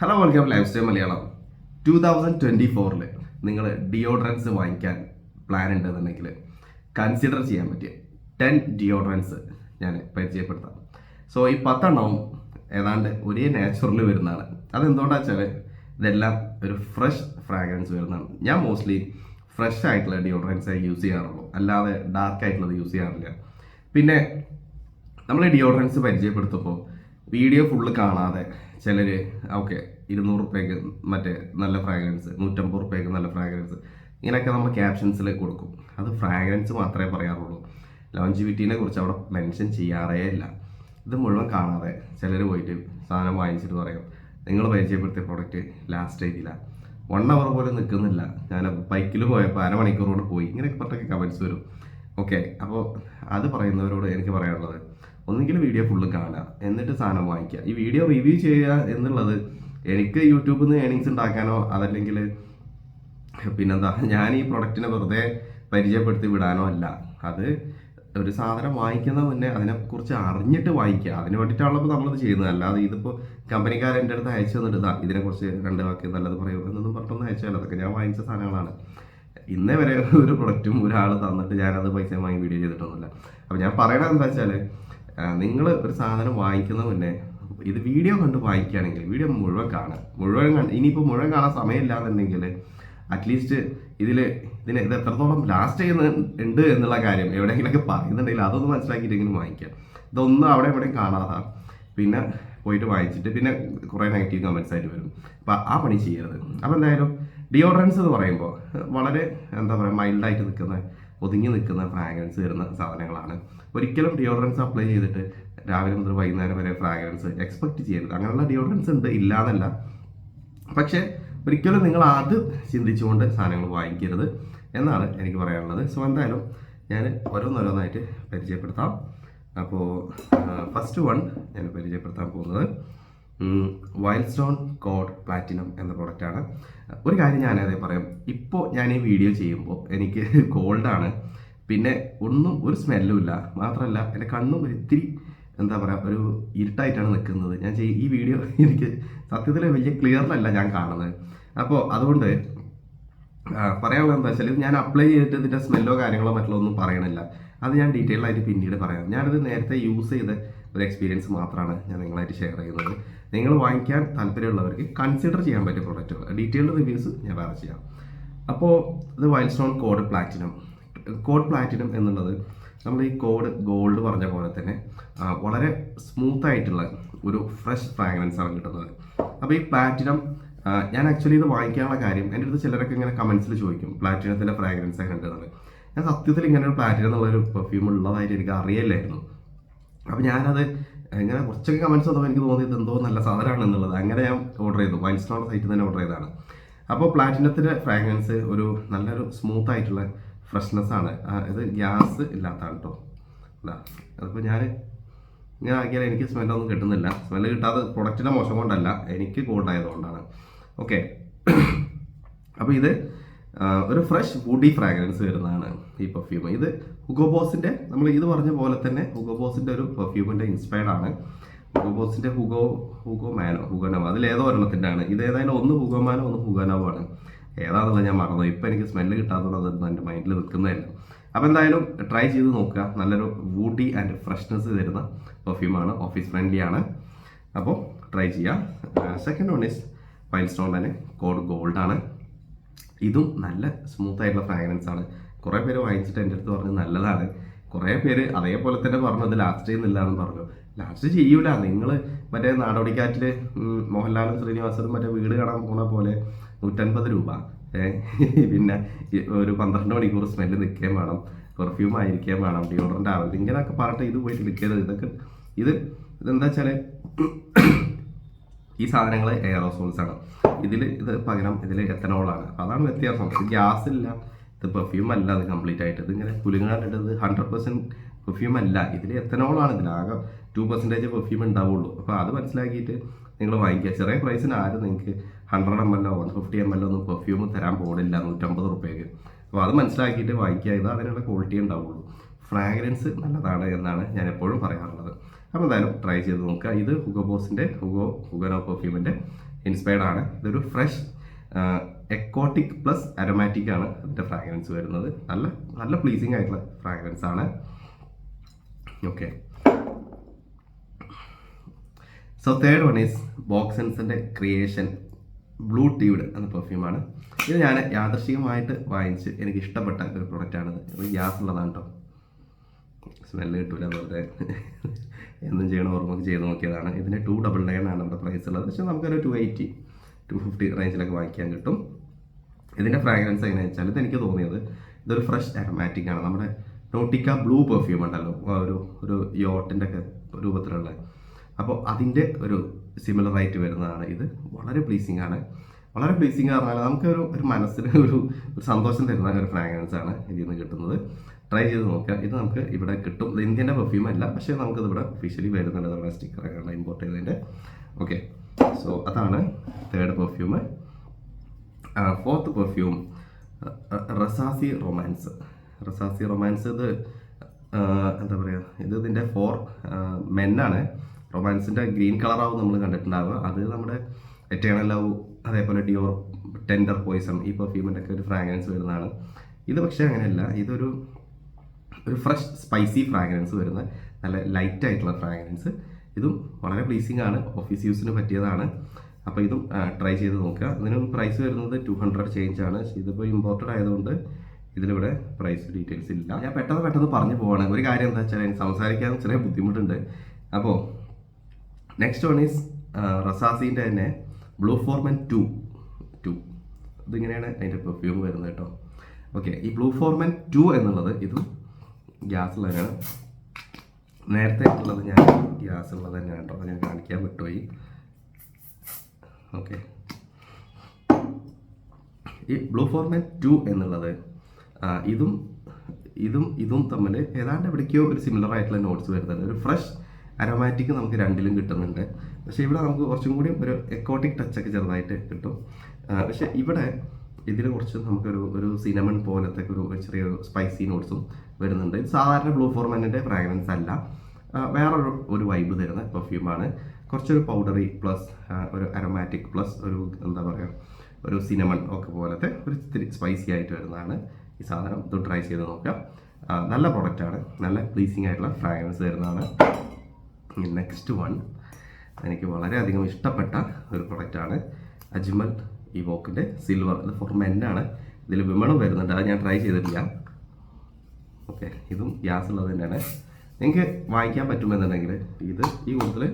Hello welcome life style Malayalam. 2024 നിങ്ങൾ deodorants വാങ്ങിക്കാൻ plan ഉണ്ടെന്നുണ്ടെങ്കിൽ കൺസിഡർ ചെയ്യാൻ പറ്റിയ 10 ഡിയോഡ്രൻസ് ഞാൻ പരിചയപ്പെടുത്താം. സോ ഈ 10 ഏതാണ്ട് ഒരേ നാച്ചുറൽ വരുന്നതാണ്. അതെന്തുകൊണ്ടാണെന്ന് വെച്ചാൽ ഇതെല്ലാം ഒരു ഫ്രഷ് ഫ്രാഗ്രൻസ് വരുന്നതാണ്. ഞാൻ മോസ്റ്റ്ലി ഫ്രഷ് ആയിട്ടുള്ള ഡിയോഡ്രൻസ് യൂസ് ചെയ്യാറുള്ളൂ, അല്ലാതെ ഡാർക്ക് ആയിട്ടുള്ളത് യൂസ് ചെയ്യാറില്ല. പിന്നെ നമ്മൾ ഡിയോഡ്രൻസ് പരിചയപ്പെടുത്തുമ്പോൾ വീഡിയോ ഫുള്ള് കാണാതെ ചിലർ ഓക്കെ 200 റുപ്യക്ക് മറ്റേ നല്ല ഫ്രാഗ്രൻസ്, 150 റുപ്യക്ക് നല്ല ഫ്രാഗ്രൻസ്, ഇങ്ങനെയൊക്കെ നമ്മൾ ക്യാപ്ഷൻസിൽ കൊടുക്കും. അത് ഫ്രാഗ്രൻസ് മാത്രമേ പറയാറുള്ളൂ, ലോഞ്ചിവിറ്റീനെ കുറിച്ച് അവിടെ മെൻഷൻ ചെയ്യാറേ ഇല്ല. ഇത് മുഴുവൻ കാണാതെ ചിലർ പോയിട്ട് സാധനം വാങ്ങിച്ചിട്ട് പറയും നിങ്ങൾ പരിചയപ്പെടുത്തിയ പ്രോഡക്റ്റ് ലാസ്റ്റ് ആയിട്ടില്ല, 1 അവർ പോലും നിൽക്കുന്നില്ല, ഞാൻ ബൈക്കിൽ പോയപ്പോൾ അരമണിക്കൂർ കൊണ്ട് പോയി, ഇങ്ങനെയൊക്കെ പറഞ്ഞൊക്കെ കമൻസ് വരും. ഓക്കെ, അപ്പോൾ അത് പറയുന്നവരോട് എനിക്ക് പറയാനുള്ളത്, ഒന്നുകിൽ വീഡിയോ ഫുള്ള് കാണുക, എന്നിട്ട് സാധനം വാങ്ങിക്കുക. ഈ വീഡിയോ റിവ്യൂ ചെയ്യുക എന്നുള്ളത് എനിക്ക് യൂട്യൂബിൽ നിന്ന് ഏണിങ്സ് ഉണ്ടാക്കാനോ അതല്ലെങ്കിൽ പിന്നെന്താ ഞാൻ ഈ പ്രൊഡക്റ്റിനെ വെറുതെ പരിചയപ്പെടുത്തി വിടാനോ അല്ല. അത് ഒരു സാധനം വാങ്ങിക്കുന്ന മുന്നേ അതിനെക്കുറിച്ച് അറിഞ്ഞിട്ട് വാങ്ങിക്കുക. അതിന് വേണ്ടിയിട്ടാണല്ലോ നമ്മളിത് ചെയ്യുന്നത്. അല്ലാതെ ഇതിപ്പോൾ കമ്പനിക്കാർ എൻ്റെ അടുത്ത് അയച്ചു തന്നിട്ട് ഇതിനെക്കുറിച്ച് 2 വാക്ക് നല്ലത് പറയൂ എന്നൊന്നും പറഞ്ഞൊന്നും അയച്ചാൽ അതൊക്കെ ഞാൻ വാങ്ങിച്ച സാധനങ്ങളാണ്. ഇന്നേ വരെ ഒരു പ്രൊഡക്റ്റും ഒരാൾ തന്നിട്ട് ഞാനത് പൈസ വാങ്ങി വീഡിയോ ചെയ്തിട്ടൊന്നുമില്ല. അപ്പോൾ ഞാൻ പറയണത് എന്താ വെച്ചാൽ, നിങ്ങൾ ഒരു സാധനം വാങ്ങിക്കുന്ന മുന്നേ ഇത് വീഡിയോ കണ്ട് വാങ്ങിക്കുകയാണെങ്കിൽ വീഡിയോ മുഴുവൻ കാണുക. ഇനിയിപ്പോൾ മുഴുവൻ കാണാൻ സമയമില്ലാന്നുണ്ടെങ്കിൽ അറ്റ്ലീസ്റ്റ് ഇതിന് ഇത് എത്രത്തോളം ലാസ്റ്റ് ചെയ്യുന്നുണ്ട് എന്നുള്ള കാര്യം എവിടെയെങ്കിലൊക്കെ പറയുന്നുണ്ടെങ്കിൽ അതൊന്ന് മനസ്സിലാക്കിയിട്ടെങ്കിലും വാങ്ങിക്കാം. ഇതൊന്നും അവിടെ എവിടെയും കാണാതെ പിന്നെ പോയിട്ട് വാങ്ങിച്ചിട്ട് പിന്നെ കുറേ നെഗറ്റീവ് കമൻസ് ആയിട്ട് വരും. അപ്പോൾ ആ പണി ചെയ്യരുത്. അപ്പോൾ എന്തായാലും ഡിയോഡ്രൻസ് എന്ന് പറയുമ്പോൾ വളരെ എന്താ പറയുക മൈൽഡായിട്ട് ഒതുങ്ങി നിൽക്കുന്ന ഫ്രാഗ്രൻസ് വരുന്ന സാധനങ്ങളാണ്. ഒരിക്കലും ഡിയോഡ്രൻസ് അപ്ലൈ ചെയ്തിട്ട് രാവിലെ മുതൽ വൈകുന്നേരം വരെ ഫ്രാഗ്രൻസ് എക്സ്പെക്റ്റ് ചെയ്യരുത്. അങ്ങനെയുള്ള ഡിയോഡ്രൻസ് ഉണ്ട്, ഇല്ലാന്നല്ല. പക്ഷേ ഒരിക്കലും നിങ്ങൾ അത് ചിന്തിച്ചുകൊണ്ട് സാധനങ്ങൾ വാങ്ങിക്കരുത് എന്നാണ് എനിക്ക് പറയാനുള്ളത്. സോ എന്തായാലും ഞാൻ ഓരോന്നോരോന്നായിട്ട് പരിചയപ്പെടുത്താം. അപ്പോൾ ഫസ്റ്റ് വൺ ഞാൻ പരിചയപ്പെടുത്താൻ പോകുന്നത് വൈൽഡ് സ്റ്റോൺ കോഡ് പ്ലാറ്റിനം എന്ന പ്രോഡക്റ്റാണ്. ഒരു കാര്യം ഞാനതേ പറയാം, ഇപ്പോൾ ഞാൻ ഈ വീഡിയോ ചെയ്യുമ്പോൾ എനിക്ക് കോൾഡാണ്, പിന്നെ ഒരു സ്മെല്ലും ഇല്ല, മാത്രമല്ല എൻ്റെ കണ്ണും ഇത്തിരി എന്താ പറയുക ഒരു ഇരുട്ടായിട്ടാണ് നിൽക്കുന്നത്. ഞാൻ ഈ വീഡിയോ എനിക്ക് സത്യത്തിൽ വലിയ ക്ലിയറിലല്ല ഞാൻ കാണുന്നത്. അപ്പോൾ അതുകൊണ്ട് പറയാനുള്ളത് എന്താ വെച്ചാൽ, ഇത് ഞാൻ അപ്ലൈ ചെയ്തിട്ട് ഇതിൻ്റെ സ്മെല്ലോ കാര്യങ്ങളോ മറ്റുള്ള ഒന്നും പറയണില്ല. അത് ഞാൻ ഡീറ്റെയിൽ ആയിട്ട് പിന്നീട് പറയാം. ഞാനത് നേരത്തെ യൂസ് ചെയ്ത ഒരു എക്സ്പീരിയൻസ് മാത്രമാണ് ഞാൻ നിങ്ങളായിട്ട് ഷെയർ ചെയ്യുന്നത്. നിങ്ങൾ വാങ്ങിക്കാൻ താല്പര്യമുള്ളവർക്ക് കൺസിഡർ ചെയ്യാൻ പറ്റിയ പ്രോഡക്റ്റുകൾ ഡീറ്റെയിൽഡ് റിവ്യൂസ് ഞാൻ വേറെ ചെയ്യാം. അപ്പോൾ ഇത് വൈൽഡ് സ്റ്റോൺ കോഡ് പ്ലാറ്റിനം എന്നുള്ളത് നമ്മൾ ഈ കോഡ് ഗോൾഡ് പറഞ്ഞ പോലെ തന്നെ വളരെ സ്മൂത്ത് ആയിട്ടുള്ള ഒരു ഫ്രഷ് ഫ്രാഗ്രൻസ് ആണ് കിട്ടുന്നത്. അപ്പോൾ ഈ പ്ലാറ്റിനം ഞാൻ ആക്ച്വലി ഇത് വാങ്ങിക്കാനുള്ള കാര്യം, എൻ്റെ അടുത്ത് ചിലരൊക്കെ ഇങ്ങനെ കമൻസിൽ ചോദിക്കും പ്ലാറ്റിനത്തിൻ്റെ ഫ്രാഗ്രൻസ് ഒക്കെ ഉണ്ടെന്നത്. ഞാൻ സത്യത്തിൽ ഇങ്ങനെ ഒരു പ്ലാറ്റിനം എന്നുള്ളൊരു പെർഫ്യൂം ഉള്ളതായിട്ട് എനിക്ക് അറിയില്ലായിരുന്നു. അപ്പോൾ ഞാനത് ഇങ്ങനെ കുറച്ചൊക്കെ കമൻസ് വന്നപ്പോൾ എനിക്ക് തോന്നിയത് എന്തോ നല്ല സാധനമാണ് എന്നുള്ളത്. അങ്ങനെ ഞാൻ ഓർഡർ ചെയ്തു, വൈൽഡ് സ്റ്റോൺ സൈറ്റിൽ തന്നെ ഓർഡർ ചെയ്തതാണ്. അപ്പോൾ പ്ലാറ്റിനത്തിൻ്റെ ഫ്രാഗ്രൻസ് ഒരു നല്ലൊരു സ്മൂത്ത് ആയിട്ടുള്ള ഫ്രഷ്നെസ് ആണ്. ഇത് ഗ്യാസ് ഇല്ലാത്തതാണ് കേട്ടോ. അതിപ്പോൾ ഞാൻ ആക്കിയാൽ എനിക്ക് സ്മെല്ലൊന്നും കിട്ടുന്നില്ല. സ്മെല്ല് കിട്ടാതെ പ്രൊഡക്റ്റിൻ്റെ മോശം കൊണ്ടല്ല, എനിക്ക് കോൾഡായതുകൊണ്ടാണ്. ഓക്കെ, അപ്പോൾ ഇത് ഒരു ഫ്രഷ് വുഡി ഫ്രാഗ്രൻസ് വരുന്നതാണ് ഈ പെർഫ്യൂം. ഇത് ഹുഗോ ബോസിൻ്റെ, നമ്മൾ ഇത് പറഞ്ഞ പോലെ തന്നെ ഹുഗോ ബോസിൻ്റെ ഒരു പെർഫ്യൂമിൻ്റെ ഇൻസ്പയർഡ് ആണ്. ഹുഗോ ബോസിൻ്റെ ഹുഗോനോ അതിലേതോ ഒരെണ്ണത്തിൻ്റെ ആണ് ഇത്. ഏതായാലും ഒന്ന് ഹുഗോമാനോ ഒന്ന് ഹുഗോനോവോ ആണ്. ഏതാണെന്നുള്ളത് ഞാൻ മറന്നു. ഇപ്പോൾ എനിക്ക് സ്മെല്ല് കിട്ടാത്തതുകൊണ്ട് അത് എൻ്റെ മൈൻഡിൽ നിൽക്കുന്നതല്ല. അപ്പോൾ എന്തായാലും ട്രൈ ചെയ്ത് നോക്കുക. നല്ലൊരു വുഡി ആൻഡ് ഫ്രഷ്നെസ് തരുന്ന പെർഫ്യൂമാണ്, ഓഫീസ് ഫ്രണ്ട്ലി ആണ്. അപ്പോൾ ട്രൈ ചെയ്യാം. Second one is wild stone തന്നെ കോഡ് ഗോൾഡ് ആണ്. ഇതും നല്ല സ്മൂത്ത് ആയിട്ടുള്ള ഫ്രാഗ്രൻസ് ആണ്. കുറേ പേര് വാങ്ങിച്ചിട്ട് എൻ്റെ അടുത്ത് പറഞ്ഞു നല്ലതാണ്. കുറേ പേര് അതേപോലെ തന്നെ പറഞ്ഞു അത് ലാസ്റ്റ് ചെയ്യുന്നില്ല എന്ന് പറഞ്ഞു. ലാസ്റ്റ് ചെയ്യൂല. നിങ്ങൾ മറ്റേ നാടോടിക്കാറ്റിൽ മോഹൻലാലും ശ്രീനിവാസനും മറ്റേ വീട് കാണാൻ പോണ പോലെ 150 രൂപ, പിന്നെ ഒരു 12 മണിക്കൂർ സ്മെല്ല് നിൽക്കുകയും വേണം, പെർഫ്യൂം ആയിരിക്കുകയും വേണം, ഡിയോഡറൻ്റ് ആവരുത്, ഇങ്ങനെയൊക്കെ പറഞ്ഞിട്ട് ഇത് പോയിട്ട് നിൽക്കരുത്. ഇതെന്താ വെച്ചാൽ ഈ സാധനങ്ങൾ എയറോസോൾസ് ആണ്. ഇത് പകരം എത്തനോളാണ്. അപ്പോൾ അതാണ് വ്യത്യാസം. ഇത് ഗ്യാസ് ഇല്ല, ഇത് പെർഫ്യൂം അല്ല. അത് കംപ്ലീറ്റ് ആയിട്ട് ഇതിങ്ങനെ കുലുങ്ങാണ്ടിട്ടത് 100% പെർഫ്യൂം അല്ല. ഇതിൽ എത്തനോളാണ്. ഇതിലാകെ 2% പെർഫ്യൂം ഉണ്ടാവുള്ളൂ. അപ്പോൾ അത് മനസ്സിലാക്കിയിട്ട് നിങ്ങൾ വാങ്ങിക്കുക. ചെറിയ പ്രൈസിന് ആരും നിങ്ങൾക്ക് 100 ml 150 ml ഒന്നും പെർഫ്യൂം തരാൻ പോകില്ല 150 റുപ്യക്ക്. അപ്പോൾ അത് മനസ്സിലാക്കിയിട്ട് വാങ്ങിക്കുക. ഇത് അതിനുള്ള ക്വാളിറ്റി ഉണ്ടാവുള്ളൂ. ഫ്രാഗ്രൻസ് നല്ലതാണ് എന്നാണ് ഞാൻ എപ്പോഴും പറയാറുള്ളത്. അപ്പോൾ എന്തായാലും ട്രൈ ചെയ്ത് നോക്കുക. ഇത് ഹുഗോ ബോസിൻ്റെ ഹുഗനോ പെർഫ്യൂമിൻ്റെ ഇൻസ്പയർഡ് ആണ്. ഇതൊരു ഫ്രഷ് എക്കോട്ടിക് പ്ലസ് അരോമാറ്റിക് ആണ് അതിൻ്റെ ഫ്രാഗ്രൻസ് വരുന്നത്. നല്ല നല്ല പ്ലീസിങ് ആയിട്ടുള്ള ഫ്രാഗ്രൻസ് ആണ്. Okay, so third one is ബോക്സൻസിൻ്റെ ക്രിയേഷൻ ബ്ലൂ ട്യൂഡ് എന്ന പെർഫ്യൂമാണ്. ഇത് ഞാൻ യാദൃശികമായിട്ട് വാങ്ങിച്ച് എനിക്ക് ഇഷ്ടപ്പെട്ട ഒരു പ്രൊഡക്റ്റാണിത്. ഇത് ഗ്യാസ് ഉള്ളതാണ് കേട്ടോ, സ്മെല്ല് കിട്ടൂല, വെറുതെ എന്നും ചെയ്യണ ഓർമ്മക്ക് ചെയ്ത് നോക്കിയതാണ്. ഇതിന് 299 ആണ് നമ്മുടെ പ്രൈസ് ഉള്ളത്. പക്ഷേ നമുക്കൊരു 280 250 റേഞ്ചിലൊക്കെ വാങ്ങിക്കാൻ കിട്ടും. ഇതിൻ്റെ ഫ്രാഗ്രൻസ് എങ്ങനെയാണെന്ന് വെച്ചാൽ ഇതെനിക്ക് തോന്നിയത് ഇതൊരു ഫ്രഷ് അരോമാറ്റിക് ആണ്. നമ്മുടെ നോട്ടിക്ക ബ്ലൂ പെർഫ്യൂം ഉണ്ടല്ലോ, ഒരു യോട്ടിൻ്റെ ഒക്കെ രൂപത്തിലുള്ള, അപ്പോൾ അതിൻ്റെ ഒരു സിമിലർ ആയിട്ട് വരുന്നതാണ് ഇത്. വളരെ പ്ലീസിങ് ആണ്. വളരെ പ്ലീസിങ് പറഞ്ഞാൽ നമുക്കൊരു മനസ്സിന് ഒരു സന്തോഷം തരുന്ന ഒരു ഫ്രാഗ്രൻസ് ആണ് ഇതിൽ നിന്ന് കിട്ടുന്നത്. ട്രൈ ചെയ്ത് നോക്കുക. ഇത് നമുക്ക് ഇവിടെ കിട്ടും. ഇത് ഇന്ത്യൻ്റെ പെർഫ്യൂം അല്ല, പക്ഷേ നമുക്കിത് ഇവിടെ ഒഫീഷ്യലി വരുന്നുണ്ട്, നമ്മുടെ സ്റ്റിക്കറൊക്കെ ഇമ്പോർട്ട് ചെയ്തതിൻ്റെ. ഓക്കെ, സോ അതാണ് third perfume. Fourth perfume Rasasi romance. Rasasi romance ഇത് എന്താ പറയുക, ഇതിൻ്റെ 4 മെന്നാണ്. റൊമാൻസിൻ്റെ ഗ്രീൻ കളറാവും നമ്മൾ കണ്ടിട്ടുണ്ടാവുക. അത് നമ്മുടെ എറ്റേണൽ ലവ്, അതേപോലെ ഡിയോർ ടെൻഡർ പോയിസൺ, ഈ പെർഫ്യൂമിൻ്റെ ഒക്കെ ഒരു ഫ്രാഗ്രൻസ് വരുന്നതാണ്. ഇത് പക്ഷേ അങ്ങനെയല്ല, ഇതൊരു ഫ്രഷ് സ്പൈസി ഫ്രാഗ്രൻസ് വരുന്ന നല്ല ലൈറ്റ് ആയിട്ടുള്ള ഫ്രാഗ്രൻസ്. ഇതും വളരെ പ്ലീസിങ് ആണ്, ഓഫീസ് യൂസിന് പറ്റിയതാണ്. അപ്പോൾ ഇതും ട്രൈ ചെയ്ത് നോക്കുക. ഇതിനും പ്രൈസ് വരുന്നത് 200 ചേഞ്ച് ആണ്. ഇതിപ്പോൾ ഇമ്പോർട്ടഡ് ആയതുകൊണ്ട് ഇതിലിവിടെ പ്രൈസ് ഡീറ്റെയിൽസ് ഇല്ല. ഞാൻ പെട്ടെന്ന് പറഞ്ഞു പോവാണ്. ഒരു കാര്യം എന്താ വെച്ചാൽ എനിക്ക് സംസാരിക്കാൻ ചെറിയ ബുദ്ധിമുട്ടുണ്ട്. അപ്പോൾ നെക്സ്റ്റ് വൺ ഈസ് റസാസിൻ്റെ തന്നെ ബ്ലൂ ഫോർമൻ 2. ഇതിങ്ങനെയാണ് അതിൻ്റെ പെർഫ്യൂം വരുന്നത് കേട്ടോ. ഓക്കെ, ഈ ബ്ലൂ ഫോർമൻ 2 എന്നുള്ളത് ഇതും ഗ്യാസ് ഉള്ളതാണ്. നേരത്തെ ഉള്ളത് ഞാൻ ഗ്യാസ് ഉള്ളത് തന്നെയാണ് കേട്ടോ, ഞാൻ കാണിക്കാൻ വിട്ടുപോയി. ഓക്കെ, ഈ ബ്ലൂ ഫോർമൻ 2 എന്നുള്ളത് ഇതും തമ്മിൽ ഏതാണ്ട് എവിടേക്കോ ഒരു സിമിലർ ആയിട്ടുള്ള നോട്ട്സ് വരുന്നുണ്ട്. ഒരു ഫ്രഷ് അരോമാറ്റിക് നമുക്ക് രണ്ടിലും കിട്ടുന്നുണ്ട്. പക്ഷേ ഇവിടെ നമുക്ക് കുറച്ചും കൂടി ഒരു എക്കോട്ടിക് ടച്ചൊക്കെ ചെറുതായിട്ട് കിട്ടും. പക്ഷേ ഇവിടെ ഇതിൽ കുറച്ച് നമുക്കൊരു സിനമൺ പോലത്തെ ചെറിയൊരു സ്പൈസി നോട്ട്സും വരുന്നുണ്ട്. ഇത് സാധാരണ ബ്ലൂ ഫോർമാനിൻ്റെ ഫ്രാഗ്രൻസ് അല്ല, വേറൊരു വൈബ് തരുന്ന പെർഫ്യൂമാണ്. കുറച്ചൊരു പൗഡറി പ്ലസ് ഒരു അരോമാറ്റിക് പ്ലസ് ഒരു എന്താ പറയുക, ഒരു സിനമൺ ഒക്കെ പോലത്തെ ഒരു ഇത്തിരി സ്പൈസി ആയിട്ട് വരുന്നതാണ് ഈ സാധനം. ഇത് ട്രൈ ചെയ്ത് നോക്കാം. നല്ല പ്രൊഡക്റ്റാണ്, നല്ല പ്ലീസിങ് ആയിട്ടുള്ള ഫ്രാഗ്രൻസ് തരുന്നതാണ്. നെക്സ്റ്റ് വൺ എനിക്ക് വളരെയധികം ഇഷ്ടപ്പെട്ട ഒരു പ്രൊഡക്റ്റാണ് അജ്മൽ ഇവോക്കിൻ്റെ സിൽവർ. ഇത് ഫോർ മെന്നാണ്. ഇതിൽ വിമണും വരുന്നുണ്ട്, അത് ഞാൻ ട്രൈ ചെയ്തിട്ടില്ല. ഓക്കെ, ഇതും ഗ്യാസ് ഉള്ളത് തന്നെയാണ്. നിങ്ങൾക്ക് വാങ്ങിക്കാൻ പറ്റുമെന്നുണ്ടെങ്കിൽ ഈ കൂട്ടത്തിൽ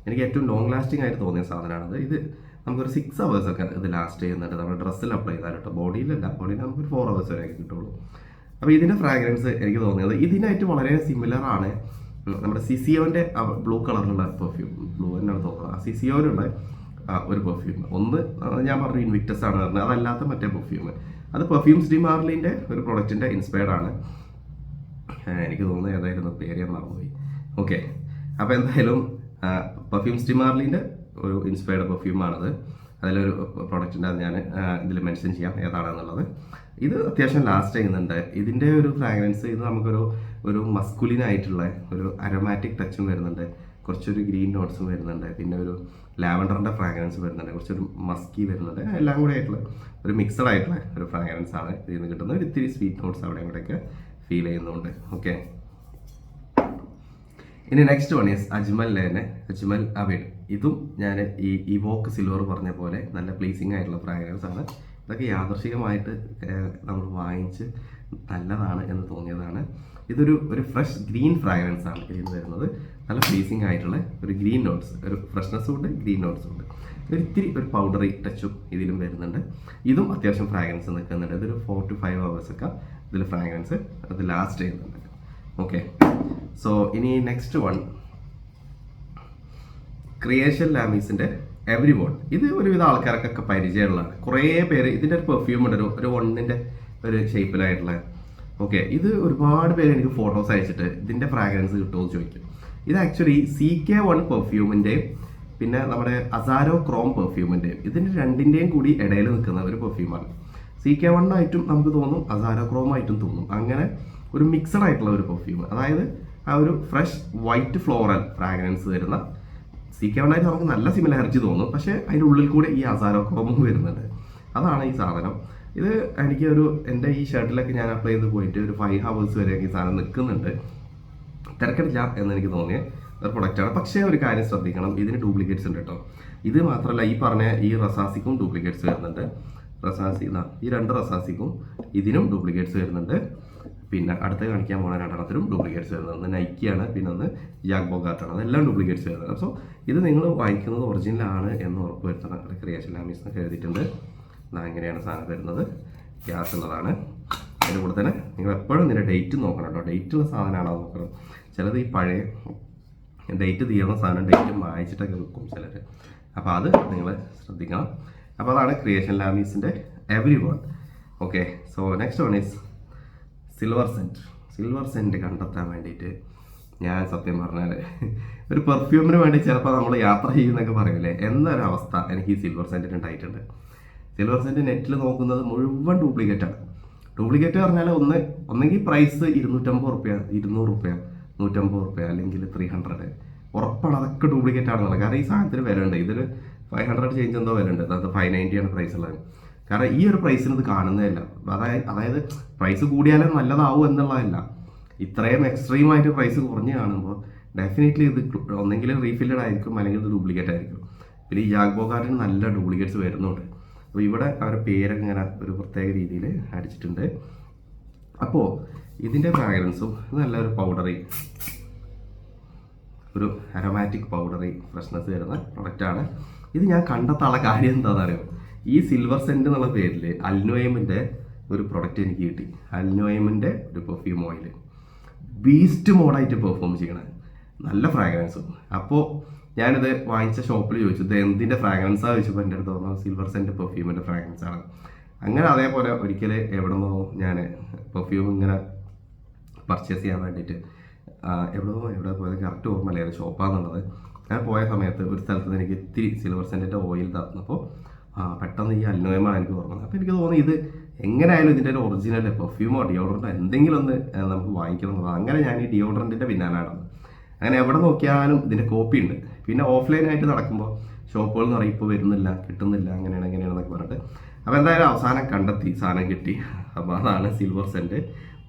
എനിക്ക് ഏറ്റവും ലോങ് ലാസ്റ്റിംഗ് ആയിട്ട് തോന്നിയ സാധനമാണത്. ഇത് നമുക്കൊരു 6 hours ഒക്കെ ഇത് ലാസ്റ്റ് ചെയ്യുന്നുണ്ട്. നമ്മുടെ ഡ്രസ്സിൽ അപ്ലൈ ചെയ്താൽ കേട്ടോ, ബോഡിയിൽ നമുക്കൊരു 4 hours വരെ കിട്ടുള്ളൂ. അപ്പോൾ ഇതിൻ്റെ ഫ്രാഗ്രൻസ് എനിക്ക് തോന്നിയത് ഇതിനായിട്ട് വളരെ സിമിലർ ആണ് നമ്മുടെ സിസിയോൻ്റെ ബ്ലൂ കളറിലുള്ള പെർഫ്യൂം. ബ്ലൂ തന്നെയാണ് തോന്നുന്നത്. ആ സിസിയോനുള്ള ഒരു പെർഫ്യൂം. ഒന്ന് ഞാൻ പറഞ്ഞു ഇൻവിക്ടസ് ആണ് പറഞ്ഞത്, അതല്ലാത്ത മറ്റേ പെർഫ്യൂം. അത് പെർഫ്യൂംസ് ഡി മാർലിൻ്റെ ഒരു പ്രൊഡക്റ്റിൻ്റെ ഇൻസ്പയർഡ് ആണ്. എനിക്ക് തോന്നുന്നത് ഏതായിരുന്നു പേര് ഞാൻ മറന്നുപോയി. ഓക്കെ, അപ്പോൾ എന്തായാലും പെർഫ്യൂംസ് ഡി മാർലിൻ്റെ ഒരു ഇൻസ്പയർഡ് പെർഫ്യൂമാണത്. അതിലൊരു പ്രൊഡക്റ്റിൻ്റെ അത് ഞാൻ ഇതിൽ മെൻഷൻ ചെയ്യാം ഏതാണെന്നുള്ളത്. ഇത് അത്യാവശ്യം ലാസ്റ്റ് ചെയ്യുന്നുണ്ട്. ഇതിൻ്റെ ഒരു ഫ്രാഗ്രൻസ് ഇത് നമുക്കൊരു മസ്കുലിനായിട്ടുള്ള ഒരു അരോമാറ്റിക് ടച്ചും വരുന്നുണ്ട്, കുറച്ചൊരു ഗ്രീൻ നോട്ട്സും വരുന്നുണ്ട്, പിന്നെ ഒരു ലാവൻഡറിൻ്റെ ഫ്രാഗ്രൻസ് വരുന്നുണ്ട്, കുറച്ചൊരു മസ്കി വരുന്നുണ്ട്. എല്ലാം കൂടെ ആയിട്ടുള്ള ഒരു മിക്സഡ് ആയിട്ടുള്ള ഒരു ഫ്രാഗ്രൻസ് ആണ് ഇതിൽ നിന്ന് കിട്ടുന്നത്. ഒരു ഇത്തിരി സ്വീറ്റ് നോട്ട്സ് അവിടെ ഇവിടെയൊക്കെ ഫീൽ ചെയ്യുന്നുണ്ട്. ഓക്കെ, ഇനി നെക്സ്റ്റ് വൺ ഈസ് അജ്മലിലെ തന്നെ അജ്മൽ അവിഡ്. ഇതും ഞാൻ ഈ ഇവോക്ക് സിൽവർ പറഞ്ഞ പോലെ നല്ല പ്ലീസിങ് ആയിട്ടുള്ള ഫ്രാഗ്രൻസ് ആണ്. ഇതൊക്കെ യാദൃശികമായിട്ട് നമ്മൾ വാങ്ങിച്ച് നല്ലതാണ് എന്ന് തോന്നിയതാണ്. ഒരു ഫ്രഷ് ഗ്രീൻ ഫ്രാഗ്രൻസ് ആണ് ഇതിൽ വരുന്നത്. നല്ല പ്ലീസിങ് ആയിട്ടുള്ള ഒരു ഗ്രീൻ നോട്ട്സ്, ഒരു ഫ്രഷ്നെസ്സും ഉണ്ട്, ഗ്രീൻ നോട്ട്സും ഉണ്ട്. ഒരു പൗഡറി ടച്ചും ഇതിലും വരുന്നുണ്ട്. ഇതും അത്യാവശ്യം ഫ്രാഗ്രൻസ് നിൽക്കുന്നുണ്ട്. ഇതൊരു 4 to 5 hours ഒക്കെ ഇതിൽ ഫ്രാഗ്രൻസ് അത് ലാസ്റ്റ് ചെയ്യുന്നുണ്ട്. ഓക്കെ, സോ ഇനി നെക്സ്റ്റ് വൺ ക്രിയേഷൻ ലാമീസിൻ്റെ എവരി വൺ. ഇത് ഒരുവിധ ആൾക്കാർക്കൊക്കെ പരിചയമുള്ളതാണ്. കുറേ പേര് ഇതിൻ്റെ ഒരു പെർഫ്യൂം ഉണ്ട്, ഒരു വണ്ണിൻ്റെ ഒരു ഷേപ്പിലായിട്ടുള്ള. ഓക്കെ, ഇത് ഒരുപാട് പേര് എനിക്ക് ഫോട്ടോസ് അയച്ചിട്ട് ഇതിൻ്റെ ഫ്രാഗ്രൻസ് കിട്ടുമോ എന്ന് ചോദിക്കും. ഇത് ആക്ച്വലി CK1 പെർഫ്യൂമിൻ്റെയും പിന്നെ നമ്മുടെ അസാരോ ക്രോം പെർഫ്യൂമിൻ്റെയും ഇതിൻ്റെ രണ്ടിൻ്റെയും കൂടി ഇടയിൽ നിൽക്കുന്ന ഒരു പെർഫ്യൂമാണ്. CK1 ആയിട്ടും നമുക്ക് തോന്നും, അസാരോ ക്രോം ആയിട്ടും തോന്നും. അങ്ങനെ ഒരു മിക്സഡ് ആയിട്ടുള്ള ഒരു പെർഫ്യൂം. അതായത് ആ ഒരു ഫ്രഷ് വൈറ്റ് ഫ്ലോറൽ ഫ്രാഗ്രൻസ് വരുന്ന CK1 നമുക്ക് നല്ല സിമിലാരിറ്റി തോന്നും, പക്ഷേ അതിൻ്റെ ഉള്ളിൽ കൂടെ ഈ അസാരോ ക്രോമും വരുന്നുണ്ട്. അതാണ് ഈ സാധനം. ഇത് എനിക്ക് എൻ്റെ ഈ ഷർട്ടിലൊക്കെ ഞാൻ അപ്ലൈ ചെയ്ത് പോയിട്ട് ഒരു 5 hours വരെയൊക്കെ ഈ സാധനം നിൽക്കുന്നുണ്ട്. തിരക്കിടില്ല എന്ന് എനിക്ക് തോന്നിയ ഒരു പ്രൊഡക്റ്റാണ്. പക്ഷേ ഒരു കാര്യം ശ്രദ്ധിക്കണം, ഇതിന് ഡ്യൂപ്ലിക്കേറ്റ്സ് ഉണ്ട് കേട്ടോ. ഇത് മാത്രമല്ല, ഈ പറഞ്ഞ ഈ റസാസിക്കും ഡ്യൂപ്ലിക്കേറ്റ്സ് വരുന്നുണ്ട്. ഈ 2 റസാസിക്കും ഇതിനും ഡ്യൂപ്ലിക്കേറ്റ്സ് വരുന്നുണ്ട്. പിന്നെ അടുത്ത് കാണിക്കാൻ പോകുന്ന 2 ഡ്യൂപ്ലിക്കേറ്റ്സ് വരുന്നത്, ഒന്ന് നൈക്കിയാണ്, പിന്നെ ഒന്ന് ജാക്ക് ബോഗാർട്ടാണ്. അതെല്ലാം ഡ്യൂപ്ലിക്കേറ്റ്സ് വരുന്നത്. സോ ഇത് നിങ്ങൾ വാങ്ങിക്കുന്നത് ഒറിജിനലാണ് എന്ന് ഉറപ്പ് വരുത്തണം. ക്രിയേഷൻ ലാമിസ് എന്നൊക്കെ എഴുതിയിട്ടുണ്ട്. എങ്ങനെയാണ് സാധനം വരുന്നത്, ഗ്യാസ് ഉള്ളതാണ്. അതിൻ്റെ കൂടെ തന്നെ നിങ്ങൾ എപ്പോഴും ഇതിൻ്റെ ഡേറ്റ് നോക്കണം കേട്ടോ. ഡേറ്റുള്ള സാധനമാണോ നോക്കണം. ചിലത് ഈ പഴയ ഡേറ്റ് തീർന്ന സാധനം ഡേറ്റ് മായച്ചിട്ടൊക്കെ വെക്കും ചിലർ. അപ്പോൾ അത് നിങ്ങൾ ശ്രദ്ധിക്കണം. അപ്പോൾ അതാണ് ക്രിയേഷൻ ലാമീസിൻ്റെ everyone. Okay, so next one is silver scent കണ്ടെത്താൻ വേണ്ടിയിട്ട് ഞാൻ സത്യം പറഞ്ഞാൽ ഒരു പെർഫ്യൂമിന് വേണ്ടി ചിലപ്പോൾ നമ്മൾ യാത്ര ചെയ്യുന്നൊക്കെ പറയില്ലേ, എന്നൊരവസ്ഥ എനിക്ക് ഈ സിൽവർ സെൻറ്റിന് ഉണ്ടായിട്ടുണ്ട്. സിൽവർ സെൻറ്റ് നെറ്റിൽ നോക്കുന്നത് മുഴുവൻ ഡ്യൂപ്ലിക്കേറ്റാണ്. ഡ്യൂപ്ലിക്കേറ്റ് പറഞ്ഞാൽ ഒന്നെങ്കിൽ പ്രൈസ് 250 റുപ്യ, 200 റുപ്യ, 150 റുപ്യ, അല്ലെങ്കിൽ 300. ഉറപ്പാണ് അതൊക്കെ ഡ്യൂപ്ലിക്കേറ്റ് ആണെന്നുള്ളത്. കാരണം ഈ സാധനത്തിന് വില ഉണ്ട്. ഇതൊരു 500 ചേഞ്ച് എന്തോ വില ഉണ്ട്. അത് 590 ആണ് പ്രൈസ് ഉള്ളത്. കാരണം ഈ ഒരു പ്രൈസിന് ഇത് കാണുന്നതല്ല. അതായത് പ്രൈസ് കൂടിയാലും നല്ലതാവും എന്നുള്ളതല്ല, ഇത്രയും എക്സ്ട്രീമായിട്ട് പ്രൈസ് കുറഞ്ഞ് കാണുമ്പോൾ ഡെഫിനറ്റ്ലി ഇത് ഒന്നെങ്കിൽ റീഫില്ലഡ് ആയിരിക്കും, അല്ലെങ്കിൽ ഇത് ഡ്യൂപ്ലിക്കേറ്റ് ആയിരിക്കും. പിന്നെ ഈ ജാക്ക് ബോഗാർട്ടിന് നല്ല ഡ്യൂപ്ലിക്കേറ്റ്സ് വരുന്നുണ്ട്. അപ്പോൾ ഇവിടെ അവരുടെ പേരൊക്കെ ഇങ്ങനെ ഒരു പ്രത്യേക രീതിയിൽ അടിച്ചിട്ടുണ്ട്. അപ്പോൾ ഇതിൻ്റെ ഫ്രാഗ്രൻസും നല്ലൊരു പൗഡറി, ഒരു അരോമാറ്റിക് പൗഡറി ഫ്രഷ്നെസ് വരുന്ന പ്രൊഡക്റ്റാണ്. ഇത് ഞാൻ കണ്ടെത്താനുള്ള കാര്യം എന്താണെന്ന് അറിയോ, ഈ സിൽവർ സെൻറ്റ് എന്നുള്ള പേരിൽ അൽനോയമിൻ്റെ ഒരു പ്രൊഡക്റ്റ് എനിക്ക് കിട്ടി. അൽനോയമിൻ്റെ ഒരു പെർഫ്യൂം ഓയിൽ, ബീസ്റ്റ് മോഡായിട്ട് പെർഫോം ചെയ്യണ നല്ല ഫ്രാഗ്രൻസും. അപ്പോൾ ഞാനിത് വാങ്ങിച്ച ഷോപ്പിൽ ചോദിച്ചു ഇത് എന്തിൻ്റെ ഫ്രാഗ്രൻസാണ് ചോദിച്ചപ്പോൾ എൻ്റെ അടുത്ത് തോന്നുന്നു സിൽവർ സെൻറ്റ് പെർഫ്യൂമിൻ്റെ ഫ്രാഗ്രൻസാണ്. അങ്ങനെ അതേപോലെ ഒരിക്കൽ എവിടെ നിന്നോ ഞാൻ പെർഫ്യൂം ഇങ്ങനെ പർച്ചേസ് ചെയ്യാൻ വേണ്ടിയിട്ട് എവിടെ പോയത് കറക്റ്റ് ഓർമ്മയില്ല ഏത് ഷോപ്പാണെന്നുള്ളത്. ഞാൻ പോയ സമയത്ത് ഒരു സ്ഥലത്ത് എനിക്ക് ഇത്തിരി സിൽവർ സെൻറ്റിൻ്റെ ഓയിൽ തന്നപ്പോൾ പെട്ടെന്ന് ഈ അൽനോയമാണ് എനിക്ക് ഓർമ്മത്. അപ്പോൾ എനിക്ക് തോന്നി ഇത് എങ്ങനെയായാലും ഇതിൻ്റെ ഒരു ഒറിജിനൽ പെർഫ്യൂമോ ഡിയോഡറൻറ്റോ എന്തെങ്കിലും ഒന്ന് നമുക്ക് വാങ്ങിക്കണം എന്നുള്ളത്. അങ്ങനെ ഞാൻ ഈ ഡിയോഡറൻറ്റിൻ്റെ പിന്നാലാണ്. അങ്ങനെ എവിടെ നോക്കിയാലും ഇതിൻ്റെ കോപ്പി ഉണ്ട്. പിന്നെ ഓഫ്ലൈനായിട്ട് നടക്കുമ്പോൾ ഷോപ്പുകൾ എന്ന് പറയും ഇപ്പോൾ വരുന്നില്ല, കിട്ടുന്നില്ല, അങ്ങനെയാണെന്നൊക്കെ പറഞ്ഞിട്ട്. അപ്പോൾ എന്തായാലും അവസാനം കണ്ടെത്തി, സാധനം കിട്ടി. അപ്പോൾ അതാണ് സിൽവർ സെൻറ്റ്.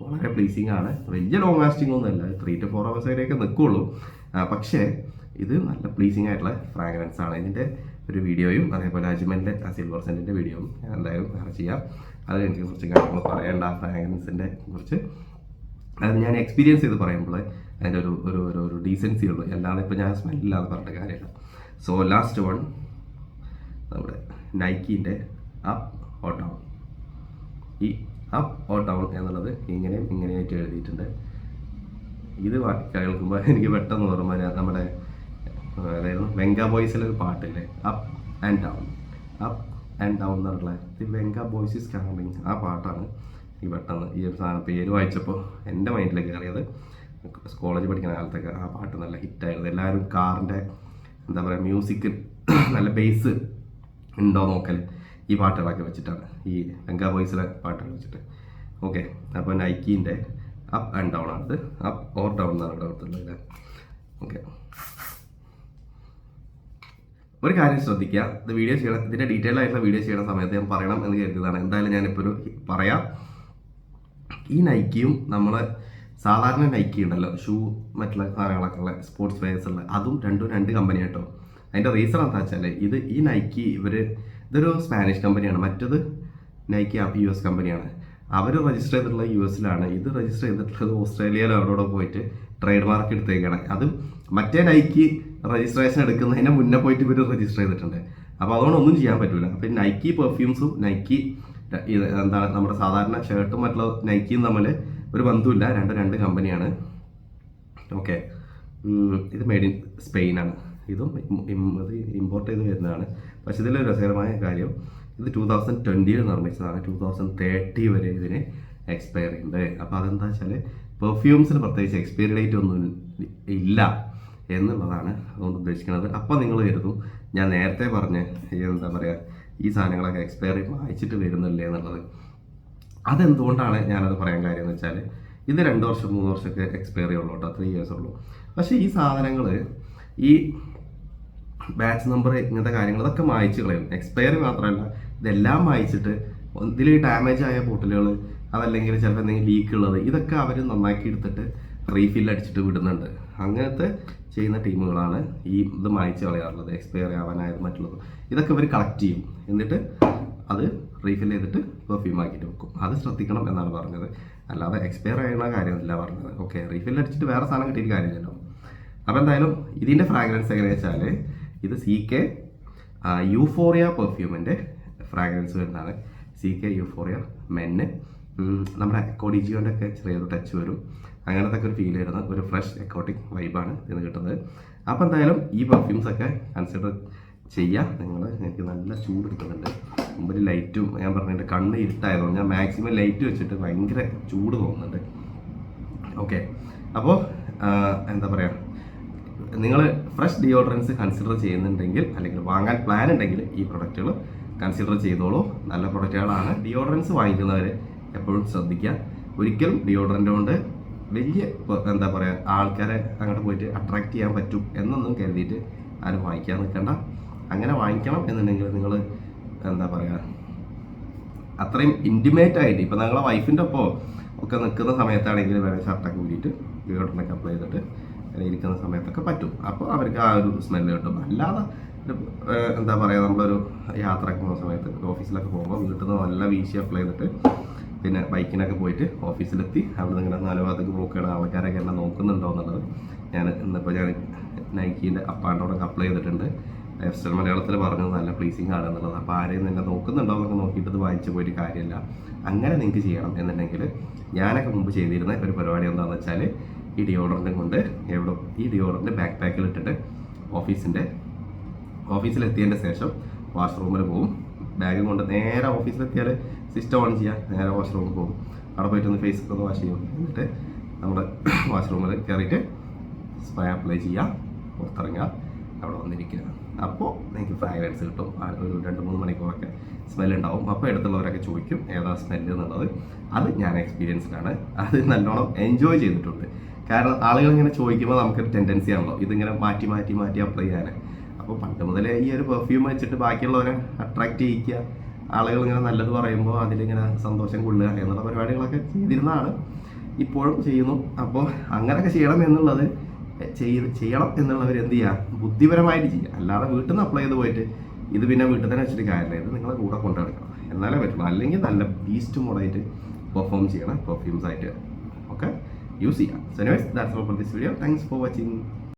വളരെ പ്ലീസിങ് ആണ്. വലിയ ലോങ് ലാസ്റ്റിംഗ് ഒന്നുമല്ല, 3 to 4 hours വരെയൊക്കെ നിൽക്കുള്ളൂ. പക്ഷേ ഇത് നല്ല പ്ലീസിങ് ആയിട്ടുള്ള ഫ്രാഗ്രൻസ് ആണ്. ഇതിൻ്റെ ഒരു വീഡിയോയും അതേപോലെ അജ്മലിൻ്റെ ആ സിൽവർ സെൻറ്റിൻ്റെ വീഡിയോയും ഞാൻ എന്തായാലും വേറെ ചെയ്യാം. അത് എനിക്ക് കുറച്ച് കാര്യങ്ങൾ പറയേണ്ട ആ ഫ്രാഗ്രൻസിൻ്റെ കുറിച്ച്. അത് ഞാൻ എക്സ്പീരിയൻസ് ചെയ്ത് പറയുമ്പോൾ അതിൻ്റെ ഒരു ഡീസൻസി ഉള്ളൂ, അല്ലാതെ ഇപ്പോൾ ഞാൻ സ്മെല്ലില്ലാതെ പറഞ്ഞ കാര്യമില്ല. സോ ലാസ്റ്റ് വൺ നമ്മുടെ നൈക്കീൻ്റെ അപ്പ് ഓർ ഡൗൺ. ഈ അപ്പ് ഓർ ഡൗൺ എന്നുള്ളത് ഇങ്ങനെയായിട്ട് എഴുതിയിട്ടുണ്ട്. ഇത് കേൾക്കുമ്പോൾ എനിക്ക് പെട്ടെന്ന് ഓർമ്മ നമ്മുടെ അതായത് വെങ്ക ബോയ്സിലൊരു പാട്ടില്ലേ, up and down, up and down എന്നുള്ള the Vengaboys is coming, ആ പാട്ടാണ് ഈ പെട്ടെന്ന് ഈ ഒരു സാധനം പേര് വായിച്ചപ്പോൾ എൻ്റെ മൈൻഡിലേക്ക് കയറിയത്. കോളേജ് പഠിക്കുന്ന കാലത്തൊക്കെ ആ പാട്ട് നല്ല ഹിറ്റായിരുന്നു. എല്ലാവരും കാറിൻ്റെ എന്താ പറയുക മ്യൂസിക് നല്ല ബേസ് ഉണ്ടോ നോക്കൽ ഈ പാട്ടുകളൊക്കെ വെച്ചിട്ടാണ്, ഈ വെങ്ക ബോയ്സിലെ പാട്ടുകൾ വെച്ചിട്ട്. ഓക്കെ, അപ്പോൾ നൈക്കീൻ്റെ അപ്പ് ആൻഡ് ഡൗൺ ആണത്. അപ്പ് ഓർ ഡൗൺ എന്നാണ് ഇവിടെ കൊടുത്തുള്ളത്. ഓക്കെ, ഒരു കാര്യം ശ്രദ്ധിക്കുക, ഇത് വീഡിയോ ചെയ്യണം, ഇതിൻ്റെ ഡീറ്റെയിൽ ആയിട്ടുള്ള വീഡിയോ ചെയ്യുന്ന സമയത്ത് ഞാൻ പറയണം എന്ന് കരുതിയതാണ്. എന്തായാലും ഞാനിപ്പോൾ പറയാം. ഈ നൈക്കിയും നമ്മൾ സാധാരണ നൈക്കി ഉണ്ടല്ലോ, ഷൂ മറ്റുള്ള സാധനങ്ങളൊക്കെ ഉള്ള സ്പോർട്സ് വെയർസ് ഉള്ള, അതും രണ്ട് കമ്പനി കേട്ടോ. അതിൻ്റെ റീസൺ എന്താ വെച്ചാൽ ഈ നൈക്കി ഇതൊരു സ്പാനിഷ് കമ്പനിയാണ്, മറ്റത് നൈക്കി US കമ്പനിയാണ്. അവർ രജിസ്റ്റർ ചെയ്തിട്ടുള്ള US-ലാണ്, ഇത് രജിസ്റ്റർ ചെയ്തിട്ടുള്ളത് ഓസ്ട്രേലിയയിലോ അവിടെ പോയിട്ട് ട്രേഡ് മാർക്ക് എടുത്തേക്കാണ്. അതും മറ്റേ നൈക്കി രജിസ്ട്രേഷൻ എടുക്കുന്നതിന് മുന്നേ പോയിട്ട് ഇവർ രജിസ്റ്റർ ചെയ്തിട്ടുണ്ട്. അപ്പോൾ അതുകൊണ്ട് ഒന്നും ചെയ്യാൻ പറ്റില്ല. അപ്പോൾ നൈക്കി പെർഫ്യൂംസും നൈക്കി എന്താണ് നമ്മുടെ സാധാരണ ഷർട്ടും മറ്റുള്ള നൈക്കിയും തമ്മിൽ ഒരു ബന്ധമില്ല, രണ്ട് കമ്പനിയാണ്. ഓക്കെ, ഇത് മെയ്ഡ് ഇൻ സ്പെയിനാണ്. ഇതും ഇത് ഇമ്പോർട്ട് ചെയ്ത് വരുന്നതാണ്. പക്ഷേ ഇതിലൊരു രസകരമായ കാര്യം, ഇത് 2020 നിർമ്മിച്ചതാണ്. 2030 വരെ ഇതിന് എക്സ്പയറി ഉണ്ട്. അപ്പോൾ അതെന്താ വെച്ചാൽ പെർഫ്യൂംസിന് പ്രത്യേകിച്ച് എക്സ്പയറി ഡേറ്റ് ഒന്നും ഇല്ല എന്നുള്ളതാണ് അതുകൊണ്ട് ഉദ്ദേശിക്കുന്നത്. അപ്പോൾ നിങ്ങൾ കരുതും ഞാൻ നേരത്തെ പറഞ്ഞ് എന്താ പറയുക ഈ സാധനങ്ങളൊക്കെ എക്സ്പയറി വായിച്ചിട്ട് വരുന്നില്ലേ എന്നുള്ളത്. അതെന്തുകൊണ്ടാണ് ഞാനത് പറയാൻ കാര്യം എന്ന് വെച്ചാൽ ഇത് 2 വർഷം 3 വർഷമൊക്കെ എക്സ്പയറി ഉള്ളൂ കേട്ടോ, 3 years ഉള്ളൂ. പക്ഷേ ഈ സാധനങ്ങൾ ഈ ബാച്ച് നമ്പർ ഇങ്ങനത്തെ കാര്യങ്ങൾ ഇതൊക്കെ മായ്ച്ച് കളയും. എക്സ്പയറി മാത്രമല്ല, ഇതെല്ലാം മായ്ച്ചിട്ട് ഇതിൽ ഡാമേജ് ആയ ബോട്ടിലുകൾ, അതല്ലെങ്കിൽ ചിലപ്പോൾ എന്തെങ്കിലും ലീക്ക് ഉള്ളത്, ഇതൊക്കെ അവർ നന്നാക്കി എടുത്തിട്ട് റീഫിൽ അടിച്ചിട്ട് വിടുന്നുണ്ട്. അങ്ങനത്തെ ചെയ്യുന്ന ടീമുകളാണ് ഈ ഇത് മായ്ച്ച് കളയാറുള്ളത്, എക്സ്പയറി ആവാനായത് മറ്റുള്ളത്. ഇതൊക്കെ ഇവർ കളക്ട് ചെയ്യും, എന്നിട്ട് അത് റീഫിൽ ചെയ്തിട്ട് പെർഫ്യൂം ആക്കിയിട്ട് വെക്കും. അത് ശ്രദ്ധിക്കണം എന്നാണ് പറഞ്ഞത്, അല്ലാതെ എക്സ്പയർ ചെയ്യുന്ന കാര്യമല്ല പറഞ്ഞത്. ഓക്കെ, റീഫിൽ അടിച്ചിട്ട് വേറെ സാധനം കിട്ടിയിട്ട് കാര്യമില്ലല്ലോ. അപ്പോൾ എന്തായാലും ഇതിൻ്റെ ഫ്രാഗ്രൻസ് എങ്ങനെയാണെന്ന് വെച്ചാൽ ഇത് CK യൂഫോറിയ പെർഫ്യൂമിൻ്റെ ഫ്രാഗ്രൻസ് വരുന്നതാണ്. CK യൂഫോറിയ മെന്ന്. നമ്മുടെ കോഡിജിയോൻ്റെ ഒക്കെ ചെറിയൊരു ടച്ച് വരും, അങ്ങനത്തെ ഒക്കെ ഒരു ഫീൽ വരുന്ന ഒരു ഫ്രഷ് എക്കോട്ടിക് വൈബാണ് ഇതിന് കിട്ടുന്നത്. അപ്പോൾ എന്തായാലും ഈ പെർഫ്യൂംസൊക്കെ കൺസിഡർ ചെയ്യാം നിങ്ങൾ. എനിക്ക് നല്ല ചൂട് എടുക്കുന്നുണ്ട്, മുമ്പിൽ ലൈറ്റും ഞാൻ പറഞ്ഞിട്ട് കണ്ണ് ഇരുട്ടായതുകൊണ്ട് ഞാൻ മാക്സിമം ലൈറ്റ് വെച്ചിട്ട് ഭയങ്കര ചൂട് തോന്നുന്നുണ്ട്. ഓക്കെ, അപ്പോൾ എന്താ പറയുക, നിങ്ങൾ ഫ്രഷ് ഡിയോഡറൻസ് കൺസിഡർ ചെയ്യുന്നുണ്ടെങ്കിൽ അല്ലെങ്കിൽ വാങ്ങാൻ പ്ലാൻ ഉണ്ടെങ്കിൽ ഈ പ്രൊഡക്റ്റുകൾ കൺസിഡർ ചെയ്തോളൂ. നല്ല പ്രൊഡക്റ്റുകളാണ്. ഡിയോഡറൻസ് വാങ്ങിക്കുന്നവർ എപ്പോഴും ശ്രദ്ധിക്കുക, ഒരിക്കലും ഡിയോഡറൻ്റ് കൊണ്ട് വലിയ എന്താ പറയുക ആൾക്കാരെ അങ്ങോട്ട് പോയിട്ട് അട്രാക്റ്റ് ചെയ്യാൻ പറ്റും എന്നൊന്നും കരുതിയിട്ട് ആരും വാങ്ങിക്കാൻ നിൽക്കണ്ട. അങ്ങനെ വാങ്ങിക്കണം എന്നുണ്ടെങ്കിൽ നിങ്ങൾ എന്താ പറയുക അത്രയും ഇൻറ്റിമേറ്റ് ആയിട്ട്, ഇപ്പോൾ നിങ്ങളെ വൈഫിൻ്റെ ഒപ്പം ഒക്കെ നിൽക്കുന്ന സമയത്താണെങ്കിൽ വേറെ ഷർട്ടൊക്കെ ഊരിയിട്ട് ഡിയോഡറൻ്റൊക്കെ അപ്ലൈ ചെയ്തിട്ട് ഇരിക്കുന്ന സമയത്തൊക്കെ പറ്റും. അപ്പോൾ അവർക്ക് ആ ഒരു സ്മെല്ല് കിട്ടും. അല്ലാതെ എന്താ പറയുക, നമ്മളൊരു യാത്രയൊക്കെ പോകുന്ന സമയത്ത് ഓഫീസിലൊക്കെ പോകുമ്പോൾ വീട്ടിൽ നിന്ന് നല്ല വീശി അപ്ലൈ ചെയ്തിട്ട് പിന്നെ ബൈക്കിനൊക്കെ പോയിട്ട് ഓഫീസിലെത്തി അവിടെ നിന്ന് ഇങ്ങനെ 4 ഭാഗത്തേക്ക് നോക്കുകയാണ് ആൾക്കാരൊക്കെ എന്നെ നോക്കുന്നുണ്ടോ എന്നുള്ളത്. ഇന്നിപ്പോൾ ഞാൻ നൈക്കീൻ്റെ അപ്പാണ്ടോടൊക്കെ അപ്ലൈ ചെയ്തിട്ടുണ്ട്. ലൈഫ് സ്റ്റൈൽ മലയാളത്തിൽ പറഞ്ഞത് നല്ല പ്ലീസിങ് ആണ് എന്നുള്ളത്. അപ്പോൾ ആരെയും നിന്നെ നോക്കുന്നുണ്ടോ എന്നൊക്കെ നോക്കിയിട്ട് ഇത് വാങ്ങിച്ച് പോയിട്ട് കാര്യമില്ല. അങ്ങനെ നിങ്ങൾക്ക് ചെയ്യണം എന്നുണ്ടെങ്കിൽ ഞാനൊക്കെ മുമ്പ് ചെയ്തിരുന്ന ഒരു പരിപാടി എന്താണെന്ന് വെച്ചാൽ ഈ ഡിയോഡറൻറ്റും കൊണ്ട് ഈ ഡിയോഡറൻറ്റ് ബാക്ക് പാക്കിൽ ഇട്ടിട്ട് ഓഫീസിലെത്തിയതിൻ്റെ ശേഷം വാഷ്റൂമിൽ പോകും. ബാഗും കൊണ്ട് നേരെ ഓഫീസിലെത്തിയാൽ സിസ്റ്റം ഓൺ ചെയ്യുക, നേരെ വാഷ്റൂമിൽ പോകും. അവിടെ പോയിട്ട് ഒന്ന് ഫേസ് ഒന്ന് വാഷ് ചെയ്യും. എന്നിട്ട് നമ്മുടെ വാഷ്റൂമിൽ കയറിയിട്ട് സ്പ്രേ അപ്ലൈ ചെയ്യുക, പുറത്തിറങ്ങുക, അവിടെ വന്നിരിക്കുക. അപ്പോൾ നിങ്ങൾക്ക് ഫ്രാഗ്രൻസ് കിട്ടും. ഒരു 2-3 മണിക്കൂറൊക്കെ സ്മെല്ലുണ്ടാവും. അപ്പോൾ അടുത്തുള്ളവരൊക്കെ ചോദിക്കും ഏതാ സ്മെല്ല് എന്നുള്ളത്. അത് ഞാൻ എക്സ്പീരിയൻസ്ഡാണ്, അത് നല്ലോണം എൻജോയ് ചെയ്തിട്ടുണ്ട്. കാരണം ആളുകൾ ഇങ്ങനെ ചോദിക്കുമ്പോൾ നമുക്കൊരു ടെൻഡൻസി ആണല്ലോ ഇതിങ്ങനെ മാറ്റി അപ്ലൈ ചെയ്യാൻ. അപ്പോൾ പണ്ട് മുതലേ ഈ ഒരു പെർഫ്യൂം വെച്ചിട്ട് ബാക്കിയുള്ളവരെ അട്രാക്റ്റ് ചെയ്യിക്കുക, ആളുകൾ ഇങ്ങനെ നല്ലത് പറയുമ്പോൾ അതിലിങ്ങനെ സന്തോഷം കൊള്ളുക എന്നുള്ള പരിപാടികളൊക്കെ ചെയ്തിരുന്നതാണ്, ഇപ്പോഴും ചെയ്യുന്നു. അപ്പോൾ അങ്ങനെയൊക്കെ ചെയ്യണം എന്നുള്ളവർ എന്ത് ചെയ്യുക, ബുദ്ധിപരമായിട്ട് ചെയ്യുക. അല്ലാതെ വീട്ടിൽ നിന്ന് അപ്ലൈ ചെയ്ത് പോയിട്ട് ഇത് പിന്നെ വീട്ടിൽ തന്നെ വെച്ചിട്ട് കാര്യമില്ല. ഇത് നിങ്ങളെ കൂടെ കൊണ്ടുനടക്കണം, എന്നാലേ പറ്റുള്ളൂ. അല്ലെങ്കിൽ നല്ല ബീസ്റ്റ് മോഡായിട്ട് പെർഫോം ചെയ്യണം പെർഫ്യൂംസ് ആയിട്ട്. ഓക്കെ, യൂസ് ചെയ്യാം. So anyways, that's all for this video. Thanks for watching.